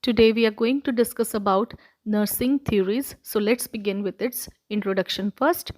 Today we are going to discuss about nursing theories. So let's begin with its introduction first.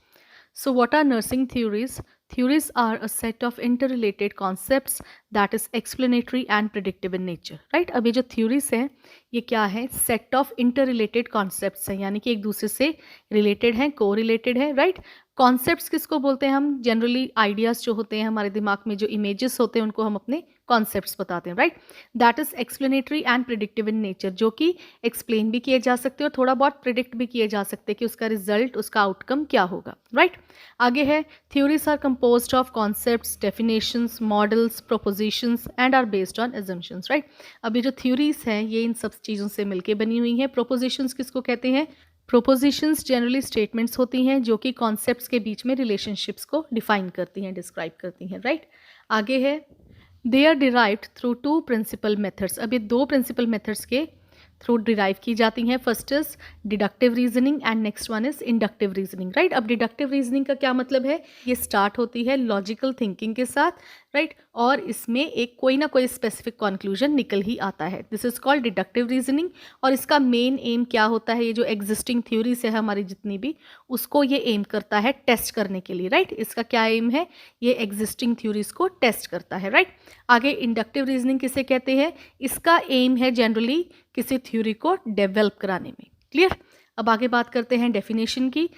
So what are nursing theories? Theories are a set of interrelated concepts that is explanatory and predictive in nature, right? अब ये जो theories हैं ये क्या है? Set of interrelated concepts हैं, यानी कि एक दूसरे से related हैं, co-related हैं, right? कॉन्सेप्ट्स किसको बोलते हैं हम? जनरली आइडियाज़ जो होते हैं हमारे दिमाग में, जो इमेजेस होते हैं, उनको हम अपने कॉन्सेप्ट्स बताते हैं, right? That is explanatory and predictive in nature, जो कि एक्सप्लेन भी किए जा सकते हैं और थोड़ा बहुत प्रिडिक्ट भी किए जा सकते हैं कि उसका रिजल्ट, उसका आउटकम क्या होगा, राइट? आगे है, theories are composed of concepts, definitions, models, propositions and are based on assumptions, right? अब ये जो थ्योरीज हैं ये इन सब चीज़ों से मिलकर बनी हुई हैं। प्रोपोजिशंस किसको कहते हैं? प्रोपोजिशंस जनरली स्टेटमेंट्स होती हैं जो कि कॉन्सेप्ट्स के बीच में रिलेशनशिप्स को डिफाइन करती हैं, डिस्क्राइब करती हैं, राइट? आगे है, they are derived through two principal methods. अब ये दो प्रिंसिपल मेथड्स के थ्रू डिराइव की जाती हैं। First is deductive reasoning and next one is inductive reasoning, right? अब डिडक्टिव रीजनिंग का क्या मतलब है? ये स्टार्ट होती है लॉजिकल थिंकिंग के साथ, राइट? और इसमें एक कोई ना कोई स्पेसिफिक कंक्लूजन निकल ही आता है। This is called deductive reasoning. और इसका मेन एम क्या होता है? ये जो एग्जिस्टिंग थ्योरीज है हमारी जितनी भी, उसको ये एम करता है टेस्ट करने के लिए, राइट? इसका क्या एम है? ये एग्जिस्टिंग थ्योरीज को टेस्ट करता है, राइट? आगे इंडक्टिव रीजनिंग किसे कहते हैं? इसका एम है जनरली किसी थ्योरी को डेवलप कराने में। क्लियर? अब आगे बात करते हैं डेफिनेशन की।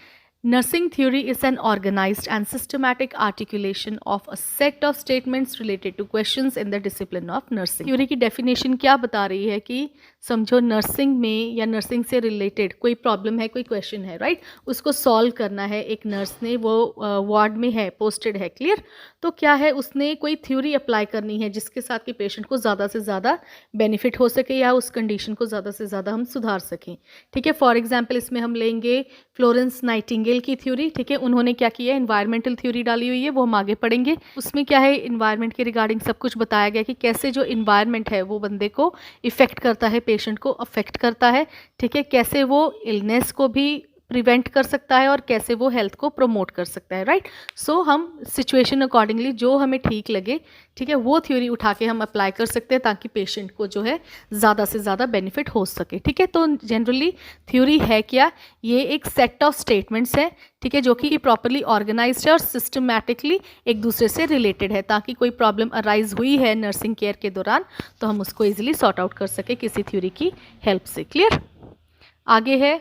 Nursing theory is an organized and systematic articulation of a set of statements related to questions in the discipline of nursing. Theory की definition क्या बता रही है कि समझो नर्सिंग में या नर्सिंग से रिलेटेड कोई प्रॉब्लम है, कोई क्वेश्चन है, राइट? उसको सॉल्व करना है एक नर्स ने, वो वार्ड में है, पोस्टेड है, क्लियर? तो क्या है, उसने कोई थ्योरी अप्लाई करनी है जिसके साथ कि पेशेंट को ज़्यादा से ज़्यादा बेनिफिट हो सके या उस कंडीशन को ज़्यादा से ज़्यादा हम सुधार सकें। ठीक है, फॉर एग्जाम्पल इसमें हम लेंगे फ्लोरेंस नाइटिंगेल की थ्योरी। ठीक है, उन्होंने क्या किया, एनवायरमेंटल थ्योरी डाली हुई है, वो हम आगे पढ़ेंगे। उसमें क्या है, एनवायरमेंट के रिगार्डिंग सब कुछ बताया गया कि कैसे जो एनवायरमेंट है वो बंदे को इफेक्ट करता है, पेशेंट को अफेक्ट करता है। ठीक है, कैसे वो इलनेस को भी प्रिवेंट कर सकता है और कैसे वो हेल्थ को प्रमोट कर सकता है, राइट? सो हम सिचुएशन अकॉर्डिंगली जो हमें ठीक लगे, ठीक है, वो थ्योरी उठा के हम अप्लाई कर सकते हैं ताकि पेशेंट को जो है ज़्यादा से ज़्यादा बेनिफिट हो सके। ठीक है, तो जनरली थ्योरी है क्या? ये एक सेट ऑफ स्टेटमेंट्स है, ठीक है, जो कि प्रॉपरली ऑर्गेनाइज्ड है और सिस्टमैटिकली एक दूसरे से रिलेटेड है, ताकि कोई प्रॉब्लम अराइज हुई है नर्सिंग केयर के दौरान तो हम उसको ईजिली सॉर्ट आउट कर सके किसी थ्योरी की हेल्प से। क्लियर? आगे है,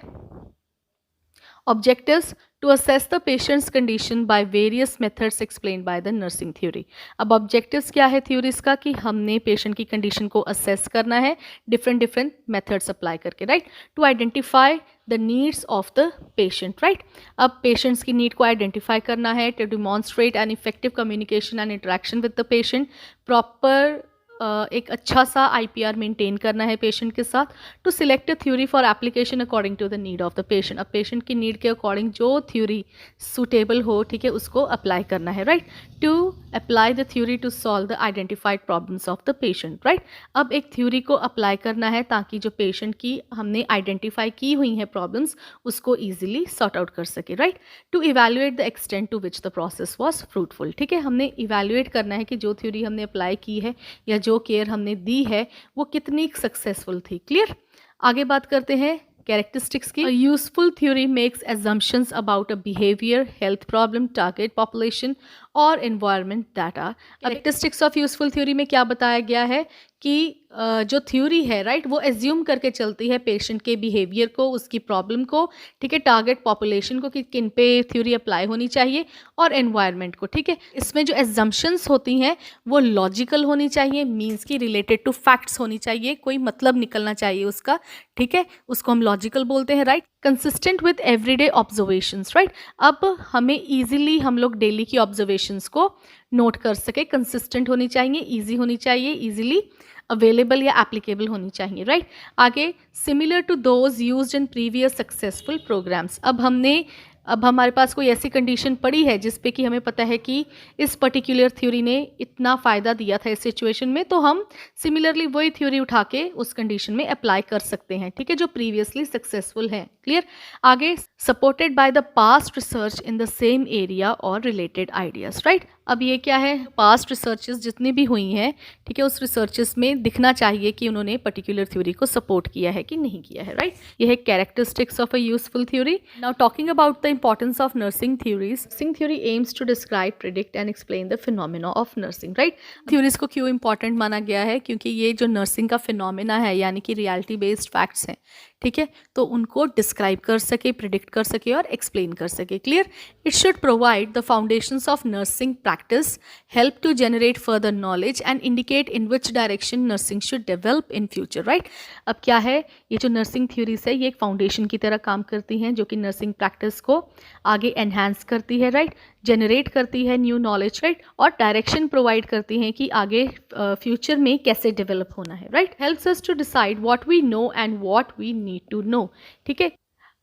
objectives to assess the patient's condition by various methods explained by the nursing theory. अब objectives क्या है theories का? कि हमने patient की condition को assess करना है different methods apply करके, right? To identify the needs of the patient, right? अब patients की need को identify करना है, to demonstrate an effective communication and interaction with the patient, proper एक अच्छा सा IPR मेंटेन करना है पेशेंट के साथ। To select a theory for application according to the need of the patient. अब पेशेंट की नीड के अकॉर्डिंग जो थ्योरी सूटेबल हो, ठीक है, उसको अप्लाई करना है, right? To apply the theory to solve the identified problems of the patient, right? अब एक थ्योरी को अप्लाई करना है ताकि जो पेशेंट की हमने आइडेंटिफाई की हुई हैं प्रॉब्लम्स, उसको ईजिली सॉर्ट आउट कर सके, right? To evaluate the extent to which the process was fruitful. ठीक है, हमने इवेल्युएट करना है कि जो थ्योरी हमने अप्लाई की है या जो केयर हमने दी है वो कितनी सक्सेसफुल थी। क्लियर? आगे बात करते हैं कैरेक्टरिस्टिक्स की। Useful theory makes assumptions about a behaviour, health problem, target population और environment that are. Characteristics of useful theory में क्या बताया गया है कि जो थ्योरी है, राइट, वो एज्यूम करके चलती है पेशेंट के बिहेवियर को, उसकी प्रॉब्लम को, ठीक है, टारगेट पॉपुलेशन को कि किन पे थ्योरी अप्लाई होनी चाहिए, और एनवायरनमेंट को। ठीक है, इसमें जो एजम्पशंस होती हैं वो लॉजिकल होनी चाहिए, मीन्स की रिलेटेड टू फैक्ट्स होनी चाहिए, कोई मतलब निकलना चाहिए उसका, ठीक है, उसको हम लॉजिकल बोलते हैं, right? Consistent with everyday observations, right? अब हमें ईजिली हम लोग डेली की ऑब्जर्वेशंस को नोट कर सके, कंसिस्टेंट होनी चाहिए, ईजी होनी चाहिए, ईजिली अवेलेबल या एप्लीकेबल होनी चाहिए, राइट? आगे, similar to those used in previous successful programs. अब हमारे पास कोई ऐसी कंडीशन पड़ी है जिस पे कि हमें पता है कि इस पर्टिकुलर थ्योरी ने इतना फ़ायदा दिया था इस सिचुएशन में, तो हम सिमिलरली वही थ्योरी उठा के उस कंडीशन में अप्लाई कर सकते हैं, ठीक है, जो प्रीवियसली सक्सेसफुल है। क्लियर? आगे, supported by the past research in the same area और रिलेटेड आइडियाज, राइट? अब ये क्या है, पास्ट रिसर्चेस जितनी भी हुई हैं, ठीक है, उस रिसर्चेस में दिखना चाहिए कि उन्होंने पर्टिकुलर थ्योरी को सपोर्ट किया है कि नहीं किया है, राइट। ये है characteristics of a useful theory. Now talking about the importance of nursing theories, nursing theory aims to describe, predict and explain the phenomena of nursing, right. Theories को क्यों इंपॉर्टेंट माना गया है, क्योंकि ये जो नर्सिंग का फिनोमेना है, यानी कि रियलिटी बेस्ड फैक्ट्स हैं, ठीक है, तो उनको डिस्क्राइब कर सके, प्रिडिक्ट कर सके और एक्सप्लेन कर सके। Clear. It should provide the foundations of nursing practice, help to generate further knowledge and indicate in which direction nursing should develop in future, right. अब क्या है, ये जो नर्सिंग थ्योरीज है ये एक फाउंडेशन की तरह काम करती हैं, जो कि नर्सिंग प्रैक्टिस को आगे एनहांस करती है, राइट, जनरेट करती है न्यू नॉलेज, राइट, और डायरेक्शन प्रोवाइड करती हैं कि आगे फ्यूचर में कैसे डेवलप होना है, right. Helps us to decide what we know and what we need to know, ठीक है।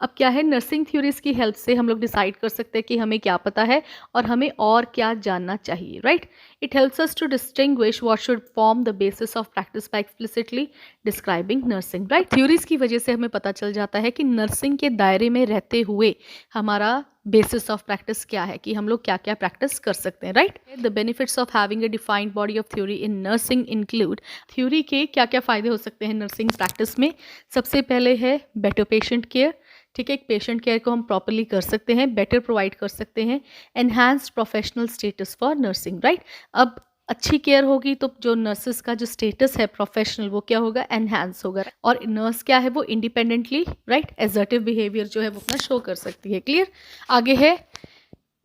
अब क्या है, नर्सिंग थ्योरीज की हेल्प से हम लोग डिसाइड कर सकते हैं कि हमें क्या पता है और हमें और क्या जानना चाहिए, right. It helps us to distinguish what should form the basis of practice by explicitly describing nursing, right. Theories की वजह से हमें पता चल जाता है कि नर्सिंग के दायरे में रहते हुए हमारा बेसिस ऑफ प्रैक्टिस क्या है, कि हम लोग क्या क्या प्रैक्टिस कर सकते हैं, right. The benefits of having a defined body of theory in nursing include, theory के क्या क्या फ़ायदे हो सकते हैं नर्सिंग प्रैक्टिस में। सबसे पहले है बेटर पेशेंट केयर, ठीक है, एक पेशेंट केयर को हम प्रॉपरली कर सकते हैं, बेटर प्रोवाइड कर सकते हैं। Enhanced professional status for nursing, right. अब अच्छी केयर होगी तो जो नर्सेस का जो स्टेटस है प्रोफेशनल, वो क्या होगा, एनहांस होगा। और नर्स क्या है, वो इंडिपेंडेंटली, राइट, एसर्टिव बिहेवियर जो है वो अपना शो कर सकती है। क्लियर। आगे है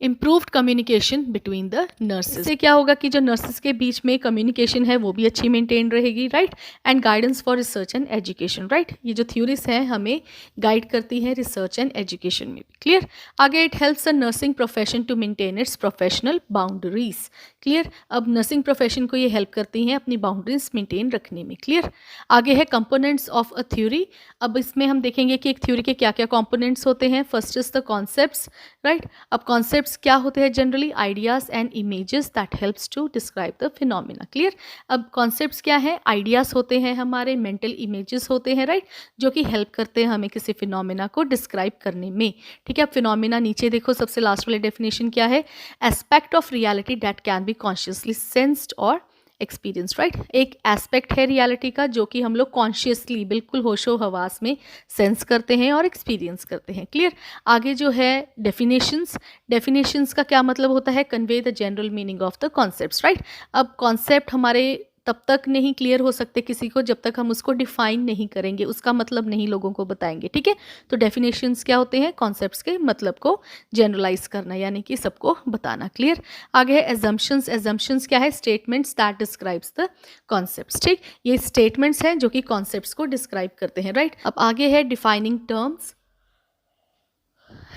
improved communication between the nurses. इससे क्या होगा कि जो नर्सेज के बीच में कम्युनिकेशन है वो भी अच्छी मेंटेन रहेगी, right. And guidance for research and education, right. ये जो थ्योरीज हैं हमें गाइड करती हैं रिसर्च एंड एजुकेशन में भी। क्लियर। आगे it helps the nursing profession to maintain its professional boundaries. Clear. अब नर्सिंग प्रोफेशन को ये हेल्प करती हैं अपनी बाउंड्रीज मेंटेन रखने में। क्लियर। आगे है कंपोनेंट्स ऑफ अ थ्योरी। अब इसमें हम देखेंगे कि एक थ्योरी के क्या क्या कंपोनेंट्स होते हैं। First is the concepts, right. अब कॉन्सेप्ट्स क्या होते हैं, generally ideas and images that helps to describe the phenomena. Clear. अब कॉन्सेप्ट्स क्या है, आइडियाज होते हैं हमारे, मेंटल इमेजेस होते हैं, राइट, जो कि हेल्प करते हैं हमें किसी फिनोमेना को डिस्क्राइब करने में। ठीक है। अब फिनोमेना नीचे देखो, सबसे लास्ट वाले डेफिनेशन क्या है, aspect of reality that can be consciously sensed और एक्सपीरियंस, राइट। एक एस्पेक्ट है रियलिटी का जो कि हम लोग कॉन्शियसली, बिल्कुल होशो हवास में सेंस करते हैं और एक्सपीरियंस करते हैं। क्लियर। आगे जो है डेफिनेशंस, डेफिनेशंस का क्या मतलब होता है, convey the general meaning of the concepts, right. अब कॉन्सेप्ट हमारे तब तक नहीं क्लियर हो सकते किसी को जब तक हम उसको डिफाइन नहीं करेंगे, उसका मतलब नहीं लोगों को बताएंगे। ठीक है। तो डेफिनेशंस क्या होते हैं, कॉन्सेप्ट्स के मतलब को जनरलाइज करना, यानी कि सबको बताना। क्लियर। आगे है एजम्पशंस। एजम्पशंस क्या है, statements that describes the concepts. ठीक, ये स्टेटमेंट्स हैं जो कि कॉन्सेप्ट्स को डिस्क्राइब करते हैं, राइट। अब आगे है डिफाइनिंग टर्म्स।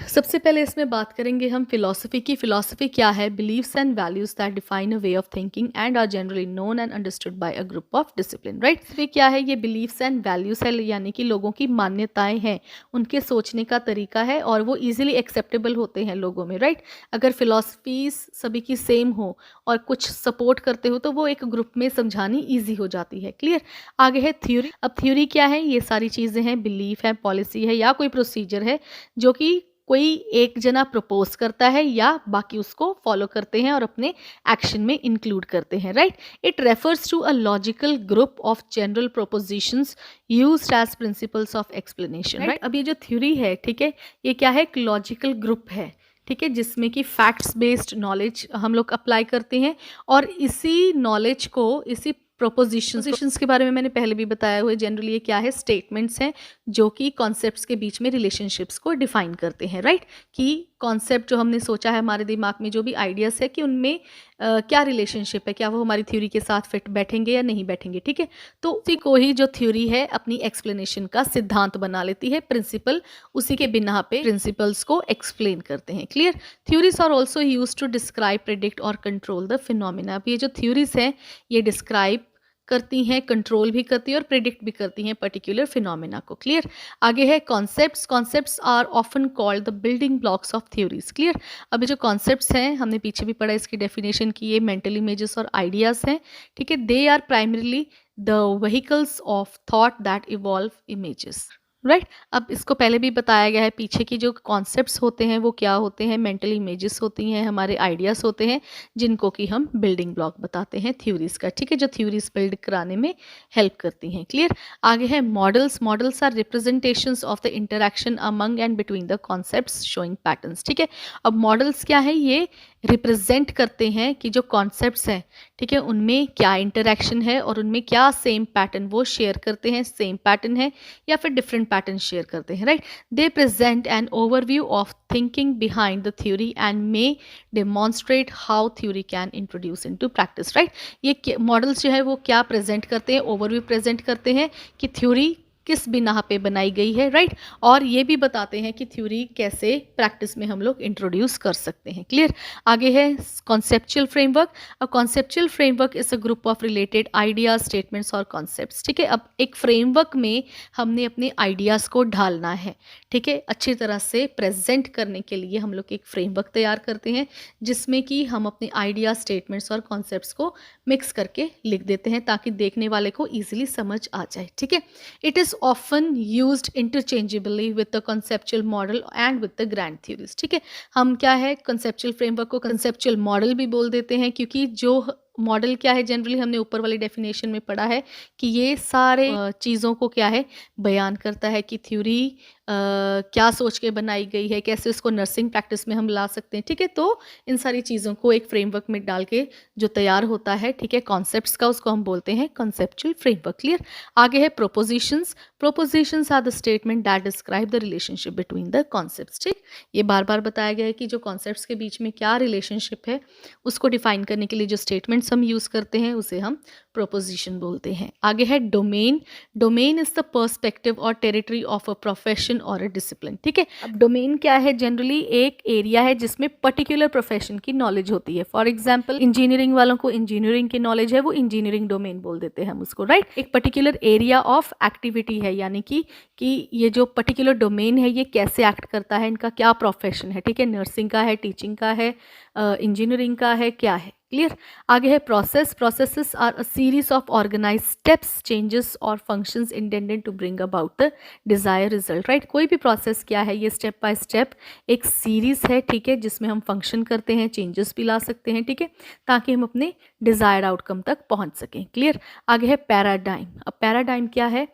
सबसे पहले इसमें बात करेंगे हम फिलॉसफी की। फिलॉसफी क्या है, beliefs and values that define a way of thinking and are generally known and understood by a group of discipline, right. फिर क्या है, ये बिलीव्स एंड वैल्यूज है, यानी कि लोगों की मान्यताएं हैं, उनके सोचने का तरीका है और वो इजीली एक्सेप्टेबल होते हैं लोगों में, राइट। अगर फिलॉसफीज सभी की सेम हो और कुछ सपोर्ट करते हो तो वो एक ग्रुप में समझानी ईजी हो जाती है। क्लियर। आगे है थ्योरी। अब थ्योरी क्या है, ये सारी चीज़ें हैं, बिलीफ है, पॉलिसी है या कोई प्रोसीजर है जो कि कोई एक जना प्रपोज करता है या बाकी उसको फॉलो करते हैं और अपने एक्शन में इंक्लूड करते हैं, right. It refers to a logical group of general propositions used as principles of explanation, right. अब ये जो थ्योरी है, ठीक है, ये क्या है, एक लॉजिकल ग्रुप है, ठीक है, जिसमें कि फैक्ट्स बेस्ड नॉलेज हम लोग अप्लाई करते हैं और इसी नॉलेज को, इसी प्रोपोजिशंस के बारे में मैंने पहले भी बताया हुआ है। जनरली ये क्या है, स्टेटमेंट्स हैं जो कि कॉन्सेप्ट्स के बीच में रिलेशनशिप्स को डिफाइन करते हैं, राइट। कि कॉन्सेप्ट जो हमने सोचा है हमारे दिमाग में, जो भी आइडियाज है कि उनमें क्या रिलेशनशिप है, क्या वो हमारी थ्योरी के साथ फिट बैठेंगे या नहीं बैठेंगे। ठीक है। तो उसी को ही जो थ्योरी है अपनी एक्सप्लेनेशन का सिद्धांत बना लेती है, प्रिंसिपल, उसी के बिना पे प्रिंसिपल्स को एक्सप्लेन करते हैं। Clear. Theories are also use to describe, predict और कंट्रोल द फिनोमिना। अब ये जो थ्योरीज हैं ये डिस्क्राइब करती हैं, कंट्रोल भी करती है और प्रिडिक्ट भी करती हैं पर्टिकुलर फिनोमेना को। क्लियर। आगे है concepts. Concepts are often called the building blocks of theories. Clear. अब ये जो कॉन्सेप्ट्स हैं, हमने पीछे भी पढ़ा इसकी डेफिनेशन की, ये मेंटल इमेजेस और आइडियाज हैं, ठीक है। They are primarily the vehicles of thought that evolve images. Right. अब इसको पहले भी बताया गया है, पीछे की जो कॉन्सेप्ट्स होते हैं वो क्या होते हैं, मेंटल इमेजेस होती हैं, हमारे आइडियाज़ होते हैं, जिनको कि हम बिल्डिंग ब्लॉक बताते हैं थ्योरीज का, ठीक है, जो थ्योरीज बिल्ड कराने में हेल्प करती हैं। क्लियर। आगे है models. Models are representations of the interaction among and between the concepts showing patterns, ठीक है। अब मॉडल्स क्या है, ये रिप्रेजेंट करते हैं कि जो कॉन्सेप्ट्स हैं, ठीक है, उनमें क्या इंटरेक्शन है और उनमें क्या सेम पैटर्न वो शेयर करते हैं, सेम पैटर्न है या फिर डिफरेंट पैटर्न शेयर करते हैं, right. They present an overview of thinking behind the theory and may demonstrate how theory can introduce into practice, right. ये मॉडल्स जो है वो क्या प्रेजेंट करते हैं, ओवरव्यू प्रेजेंट करते हैं कि थ्योरी किस बिना पे बनाई गई है, राइट। और ये भी बताते हैं कि थ्योरी कैसे प्रैक्टिस में हम लोग इंट्रोड्यूस कर सकते हैं। क्लियर। आगे है conceptual framework. A conceptual framework is a group of related ideas, statements और कॉन्सेप्ट्स, ठीक है। अब एक फ्रेमवर्क में हमने अपने आइडियाज़ को ढालना है, ठीक है, अच्छी तरह से प्रेजेंट करने के लिए हम लोग एक फ्रेमवर्क तैयार करते हैं, जिसमें कि हम अपने आइडिया, स्टेटमेंट्स और कॉन्सेप्ट्स को मिक्स करके लिख देते हैं ताकि देखने वाले को ईजिली समझ आ जाए, ठीक है। It is often used interchangeably with the conceptual model and with the grand theories, ठीक है। हम क्या है, कंसेप्चुअल फ्रेमवर्क को कंसेप्चुअल मॉडल भी बोल देते हैं, क्योंकि जो मॉडल क्या है, जनरली हमने ऊपर वाली डेफिनेशन में पढ़ा है कि ये सारे चीज़ों को क्या है, बयान करता है कि थ्योरी क्या सोच के बनाई गई है, कैसे उसको नर्सिंग प्रैक्टिस में हम ला सकते हैं, ठीक है। तो इन सारी चीज़ों को एक फ्रेमवर्क में डाल के जो तैयार होता है, ठीक है, कॉन्सेप्ट्स का, उसको हम बोलते हैं कॉन्सेप्चुअल फ्रेमवर्क। क्लियर। आगे है propositions. Propositions are the statement that describe the relationship between the concepts, ठीक। ये बार बार बताया गया है कि जो कॉन्सेप्ट्स के बीच में क्या रिलेशनशिप है, उसको डिफाइन करने के लिए जो स्टेटमेंट्स हम यूज़ करते हैं उसे हम प्रोपोजिशन बोलते हैं। आगे है domain. Domain is the perspective और टेरिटरी ऑफ अ प्रोफेशन और अ डिसिप्लिन, ठीक है। अब डोमेन क्या है, जनरली एक एरिया है जिसमें पर्टिकुलर प्रोफेशन की नॉलेज होती है। फॉर एग्जाम्पल इंजीनियरिंग वालों को इंजीनियरिंग की नॉलेज है, वो इंजीनियरिंग डोमेन बोल देते हैं हम उसको, राइट। एक पर्टिकुलर एरिया ऑफ एक्टिविटी है, यानी कि ये जो पर्टिकुलर डोमेन है ये कैसे एक्ट करता है, इनका क्या प्रोफेशन है, ठीक है, नर्सिंग का है, टीचिंग का है, इंजीनियरिंग का है, क्या है। क्लियर। आगे है process. Processes are a series of organize steps, changes और functions intended to bring about the desire result, right. कोई भी प्रोसेस क्या है, ये स्टेप बाय स्टेप एक सीरीज है, ठीक है, जिसमें हम फंक्शन करते हैं, चेंजेस भी ला सकते हैं, ठीक है, ताकि हम अपने डिजायर्ड आउटकम तक पहुंच सकें। क्लियर। आगे है पैराडाइम। अब पैराडाइम क्या है,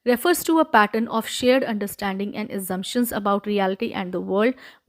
refers to a pattern of shared understanding and assumptions about reality and the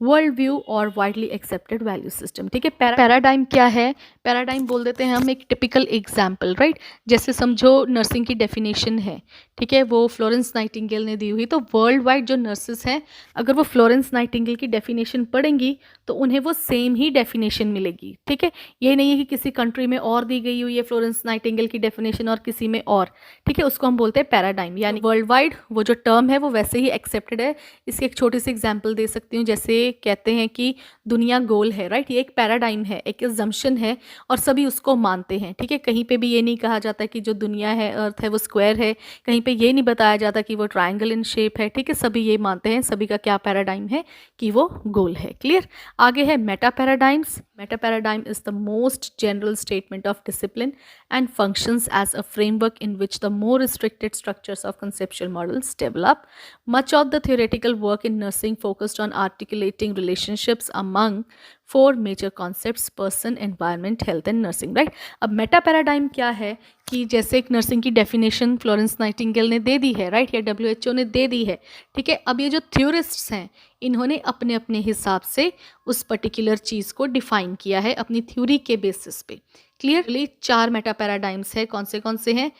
world view or widely accepted value system, ठीक है। पैराडाइम क्या है, पैराडाइम बोल देते हैं हम एक टिपिकल एग्जाम्पल, राइट। जैसे समझो नर्सिंग की डेफिनेशन है, ठीक है, वो फ्लोरेंस नाइटिंगेल ने दी हुई, तो वर्ल्ड वाइड जो नर्सेस हैं, अगर वो फ्लोरेंस नाइटिंगेल की डेफिनेशन पढ़ेंगी तो उन्हें वो सेम ही डेफिनेशन मिलेगी, ठीक है। ये नहीं है कि किसी कंट्री में और दी गई हुई है फ्लोरेंस नाइटिंगेल की डेफिनेशन और किसी में और, ठीक है, उसको हम बोलते हैं पैराडाइम। यानी वर्ल्ड वाइड वो जो टर्म है वो वैसे ही एक्सेप्टेड है। इसकी एक छोटी सी एग्जांपल दे सकती हूँ, जैसे कहते हैं कि दुनिया गोल है, राइट। ये एक पैराडाइम है, एक अजम्पशन है और सभी उसको मानते हैं, ठीक है। कहीं पे भी ये नहीं कहा जाता कि जो दुनिया है, अर्थ है, वो स्क्वायर है, कहीं पे ये नहीं बताया जाता कि वो ट्रायंगल इन शेप है, ठीक है। सभी ये मानते हैं, सभी का क्या पैराडाइम है कि वो गोल है। क्लियर। आगे है Meta paradigms. Meta paradigm is the most general statement of discipline and functions as a framework in which the more restricted structures of conceptual models develop. Much of the theoretical work in nursing focused on articulating relationships among four major concepts: person, environment, health and nursing, right? अब Meta paradigm क्या है कि जैसे एक nursing की definition Florence Nightingale ने दे दी है, right, या WHO ने दे दी है, ठीक है। अब ये जो थ्योरिस्ट्स हैं, इन्होंने अपने अपने हिसाब से उस पर्टिकुलर चीज़ को डिफाइन किया है अपनी थ्योरी के बेसिस पे। क्लियरली 4 मेटा पैराडाइम्स है, कौन से हैं,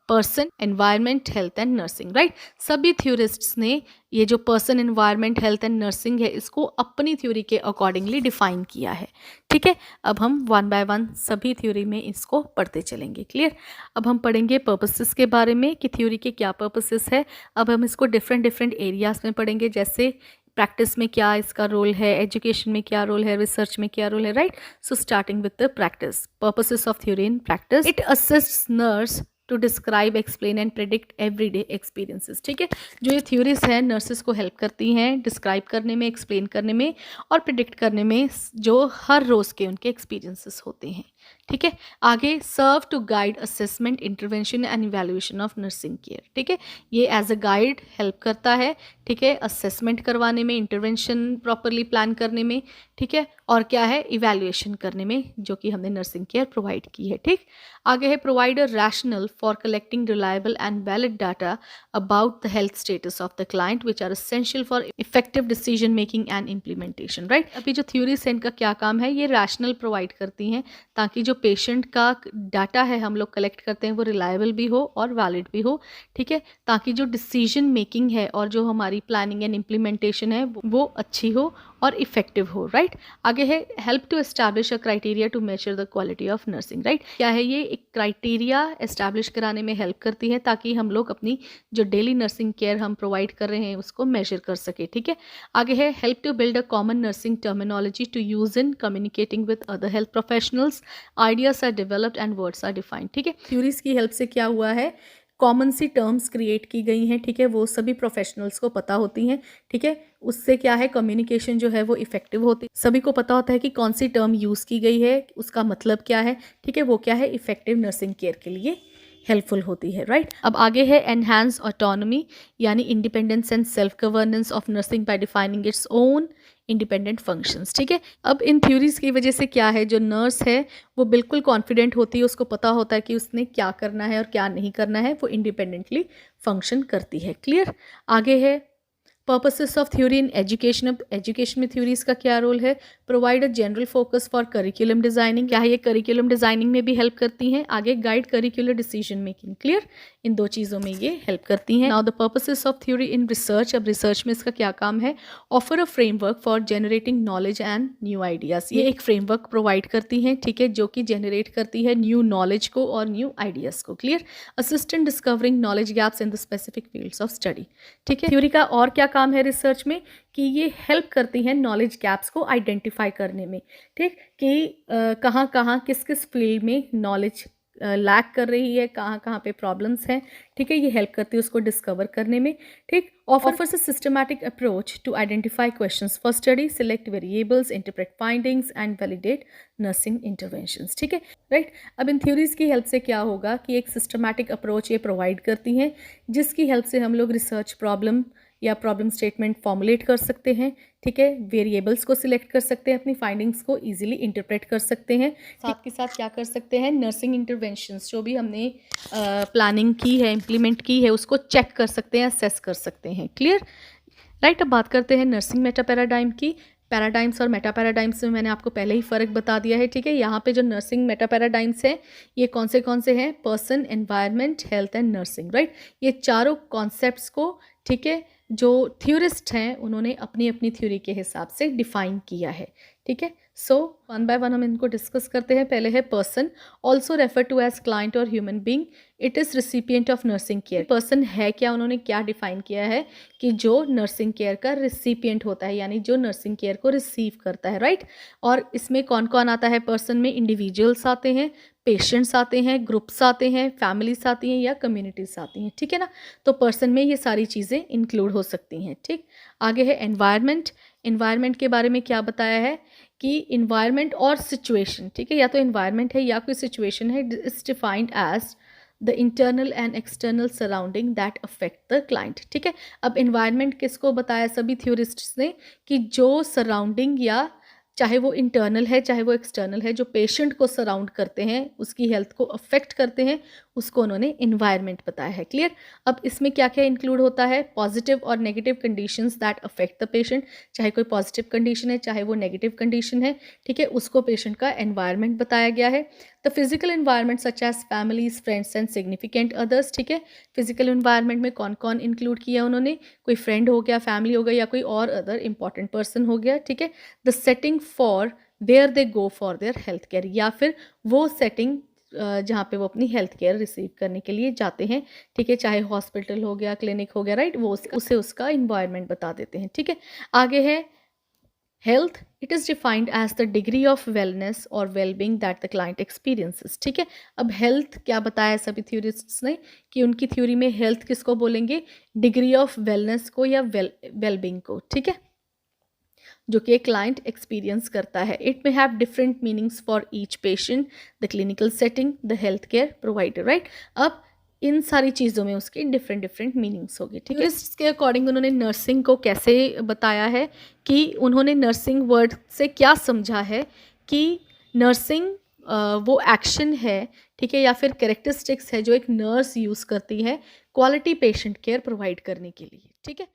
person, environment, health and nursing, right. सभी थ्योरिस्ट्स ने ये जो person, environment, health and nursing है, इसको अपनी थ्योरी के अकॉर्डिंगली डिफाइन किया है, ठीक है। अब हम वन बाय वन सभी थ्योरी में इसको पढ़ते चलेंगे। क्लियर। अब हम पढ़ेंगे पर्पसेस के बारे में कि थ्योरी के क्या पर्पसेस है। अब हम इसको डिफरेंट एरियाज में पढ़ेंगे, जैसे प्रैक्टिस में क्या इसका रोल है, एजुकेशन में क्या रोल है, रिसर्च में क्या रोल है, right. So starting with the practice, purposes of theory in practice. It assists nurse to describe, explain and predict everyday experiences, ठीक है। जो ये थ्योरीज हैं नर्सेस को हेल्प करती हैं डिस्क्राइब करने में, एक्सप्लेन करने में और प्रिडिक्ट करने में जो हर रोज़ के उनके एक्सपीरियंसेस होते हैं, ठीक है। आगे serve to guide assessment, intervention and evaluation of nursing care. ठीक है, ये एज अ गाइड हेल्प करता है। ठीक है, असेसमेंट करवाने में, इंटरवेंशन प्रॉपरली प्लान करने में, ठीक है, और क्या है, इवैल्यूएशन करने में, जो कि हमने नर्सिंग केयर प्रोवाइड की है। ठीक, आगे है provide a rational for collecting reliable and valid data about the health status of the client which are essential for effective decision making and implementation. Right, अभी जो थ्योरीज है इनका क्या काम है, ये रैशनल प्रोवाइड करती हैं ताकि जो पेशेंट का डाटा है हम लोग कलेक्ट करते हैं वो रिलायबल भी हो और वैलिड भी हो। ठीक है, ताकि जो डिसीजन मेकिंग है और जो हमारी प्लानिंग एंड इम्प्लीमेंटेशन है वो अच्छी हो और इफेक्टिव हो। राइट, आगे है help to establish a criteria to measure the quality of nursing. Right, क्या है ये, एक क्राइटेरिया एस्टैब्लिश कराने में हेल्प करती है ताकि हम लोग अपनी जो डेली नर्सिंग केयर हम प्रोवाइड कर रहे हैं उसको मेजर कर सके। ठीक है, आगे है help to build a common nursing terminology to use in communicating with other health professionals, ideas are developed and words are defined. ठीक है, थ्योरीज की हेल्प से क्या हुआ है, कॉमन सी टर्म्स क्रिएट की गई हैं। ठीक है, वो सभी प्रोफेशनल्स को पता होती हैं। ठीक है, उससे क्या है, कम्युनिकेशन जो है वो इफेक्टिव होती है, सभी को पता होता है कि कौन सी टर्म यूज़ की गई है, उसका मतलब क्या है। ठीक है, वो क्या है, इफेक्टिव नर्सिंग केयर के लिए हेल्पफुल होती है। राइट, अब आगे है एनहांस ऑटोनॉमी यानी independence and self governance of nursing bye defining its own independent functions. ठीक है, अब इन थ्योरीज की वजह से क्या है, जो नर्स है वो बिल्कुल कॉन्फिडेंट होती है, उसको पता होता है कि उसने क्या करना है और क्या नहीं करना है, वो इंडिपेंडेंटली फंक्शन करती है। क्लियर, आगे है purposes of theory in education. अब एजुकेशन में थ्योरीज का क्या रोल है, provide a general focus for curriculum designing, क्या है ये करिकुलम डिजाइनिंग में भी हेल्प करती हैं। आगे guide curricular decision making. Clear, इन दो चीज़ों में ये हेल्प करती हैं। Now the purposes of theory in research, अब रिसर्च में इसका क्या काम है, offer a framework for generating knowledge and new ideas, ये एक फ्रेमवर्क प्रोवाइड करती हैं। ठीक है, जो कि जनरेट करती है न्यू नॉलेज को और न्यू आइडियाज को। Clear, assistant discovering knowledge gaps in the specific fields of study. ठीक है, थ्योरी का और क्या काम है रिसर्च में, कि ये हेल्प करती हैं नॉलेज गैप्स को आइडेंटिफाई करने में। ठीक, कि कहाँ कहाँ किस किस फील्ड में नॉलेज लैक कर रही है, कहाँ कहाँ पे प्रॉब्लम्स हैं। ठीक है, ये हेल्प करती है उसको डिस्कवर करने में। ठीक, offers a systematic approach to identify questions for study, select variables, interpret findings and validate nursing interventions. ठीक है, राइट, अब इन थ्योरीज की हेल्प से क्या होगा कि एक सिस्टमैटिक अप्रोच ये प्रोवाइड करती हैं जिसकी हेल्प से हम लोग रिसर्च प्रॉब्लम या प्रॉब्लम स्टेटमेंट फॉर्मुलेट कर सकते हैं। ठीक है, वेरिएबल्स को सिलेक्ट कर सकते हैं, अपनी फाइंडिंग्स को इजीली इंटरप्रेट कर सकते हैं। साथ के साथ क्या कर सकते हैं, नर्सिंग इंटरवेंशंस जो भी हमने प्लानिंग की है, इम्प्लीमेंट की है, उसको चेक कर सकते हैं, असेस कर सकते हैं। क्लियर, राइट, अब बात करते हैं नर्सिंग मेटा पैराडाइम की। पैराडाइम्स और मेटा पैराडाइम्स में मैंने आपको पहले ही फ़र्क बता दिया है। ठीक है, यहाँ पे जो नर्सिंग मेटा पैराडाइम्स हैं ये कौन से हैं, person, environment, health and nursing. Right, ये चारों कॉन्सेप्ट्स को, ठीक है, जो थ्योरिस्ट हैं उन्होंने अपनी अपनी थ्योरी के हिसाब से डिफाइन किया है। ठीक है, सो वन बाय वन हम इनको डिस्कस करते हैं। पहले है person, also refer to as client और human being, it is recipient of nursing care. Person है क्या, उन्होंने क्या डिफाइन किया है कि जो नर्सिंग केयर का रिसिपिएंट होता है, यानी जो नर्सिंग केयर को रिसीव करता है। राइट, और इसमें कौन कौन आता है, पर्सन में इंडिविजुअल्स आते हैं, पेशेंट्स आते हैं, ग्रुप्स आते हैं, फैमिलीज आती हैं या कम्युनिटीज आती हैं। ठीक है ना, तो पर्सन में ये सारी चीज़ें इंक्लूड हो सकती हैं। ठीक, आगे है एनवायरनमेंट। एनवायरनमेंट के बारे में क्या बताया है कि इन्वायरमेंट और सिचुएशन, ठीक है, या तो इन्वायरमेंट है या कोई सिचुएशन है, is defined as the internal and external surrounding that affect the client. ठीक है, अब इन्वायरमेंट किसको बताया सभी थ्योरिस्ट्स ने, कि जो सराउंडिंग, या चाहे वो इंटरनल है चाहे वो एक्सटर्नल है, जो पेशेंट को सराउंड करते हैं, उसकी हेल्थ को अफेक्ट करते हैं, उसको उन्होंने इन्वायरमेंट बताया है। क्लियर, अब इसमें क्या क्या इंक्लूड होता है, पॉजिटिव और negative conditions that affect the patient, चाहे कोई पॉजिटिव कंडीशन है चाहे वो नेगेटिव कंडीशन है। ठीक है, उसको पेशेंट का एनवायरमेंट बताया गया है। The physical environment such as families, friends and significant others. ठीक है, फिजिकल एनवायरमेंट में कौन कौन इंक्लूड किया उन्होंने, कोई फ्रेंड हो गया, फैमिली हो गया, या कोई और अदर इंपॉर्टेंट पर्सन हो गया। ठीक है, the setting for where they go for their health care, या फिर वो सेटिंग जहाँ पे वो अपनी हेल्थ केयर रिसीव करने के लिए जाते हैं। ठीक है, चाहे हॉस्पिटल हो गया, क्लिनिक हो गया, राइट, वो उसे उसका इन्वायरमेंट बता देते हैं। ठीक है, आगे है health, it is defined as the degree of wellness और wellbeing that the client experiences. ठीक है, अब हेल्थ क्या बताया सभी थ्योरिस्ट्स ने, कि उनकी थ्योरी में हेल्थ किसको बोलेंगे, डिग्री ऑफ वेलनेस को या वेलबींग को। ठीक है, जो कि एक क्लाइंट एक्सपीरियंस करता है. It may have different meanings for each patient, the clinical setting, the health care provider, right. अब इन सारी चीज़ों में उसकी डिफरेंट डिफरेंट मीनिंग्स होगी. ठीक है. इसके अकॉर्डिंग उन्होंने नर्सिंग को कैसे बताया है कि उन्होंने नर्सिंग वर्ड से क्या समझा है कि नर्सिंग वो एक्शन है, ठीक है, या फिर कैरेक्टरिस्टिक्स है जो एक नर्स यूज़ करती है क्वालिटी पेशेंट केयर प्रोवाइड करने के लिए. ठीक है.